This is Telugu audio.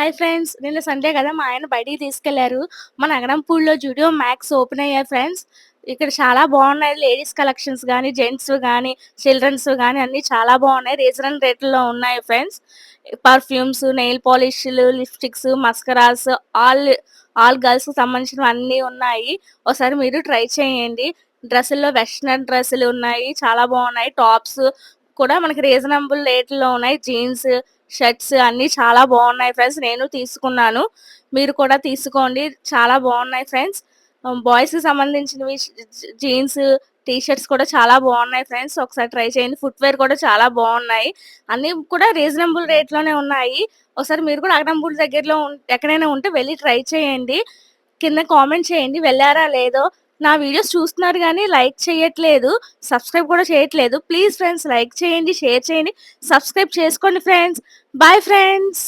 Hi friends. నిన్న సండే కదా! మా ఆయన బయటికి తీసుకెళ్లారు. మన అగడంపూడిలో జూడియో మ్యాక్స్ ఓపెన్ అయ్యాయి ఫ్రెండ్స్. ఇక్కడ చాలా బాగున్నాయి. లేడీస్ కలెక్షన్స్ గానీ, జెంట్స్‌వి గానీ, చిల్డ్రన్స్‌వి గానీ అన్నీ చాలా బాగున్నాయి. రీజనల్ రేట్‌లో ఉన్నాయి ఫ్రెండ్స్. పర్ఫ్యూమ్స్, నెయిల్ పాలిష్‌లు, లిప్‌స్టిక్స్, మస్కరాస్ ఆల్ ఆల్ గర్ల్స్‌కి సంబంధించినవి అన్నీ ఉన్నాయి. ఒకసారి మీరు ట్రై చేయండి. డ్రెస్సుల్లో వెస్టర్న్ డ్రెస్సులు ఉన్నాయి. చాలా బాగున్నాయి. టాప్స్ కూడా మనకి రీజనబుల్ రేట్‌లో ఉన్నాయి. జీన్స్, షర్ట్స్ అన్నీ చాలా బాగున్నాయి ఫ్రెండ్స్. నేను తీసుకున్నాను. మీరు కూడా తీసుకోండి. చాలా బాగున్నాయి ఫ్రెండ్స్. బాయ్స్‌కి సంబంధించినవి జీన్స్, టీ షర్ట్స్ కూడా చాలా బాగున్నాయి ఫ్రెండ్స్. ఒకసారి ట్రై చేయండి. ఫుట్‌వేర్ కూడా చాలా బాగున్నాయి. అన్నీ కూడా రీజనబుల్ రేట్‌లోనే ఉన్నాయి. ఒకసారి మీరు కూడా అగడంపూడి దగ్గరలో ఎక్కడైనా ఉంటే వెళ్లి ట్రై చేయండి. కింద కామెంట్ చేయండి వెళ్లారా లేదో. నా వీడియోస్ చూస్తున్నారు గానీ లైక్ చేయట్లేదు. సబ్స్క్రైబ్ కూడా చేయట్లేదు. ప్లీజ్ ఫ్రెండ్స్ లైక్ చేయండి, షేర్ చేయండి, సబ్స్క్రైబ్ చేసుకోండి ఫ్రెండ్స్. Bye friends.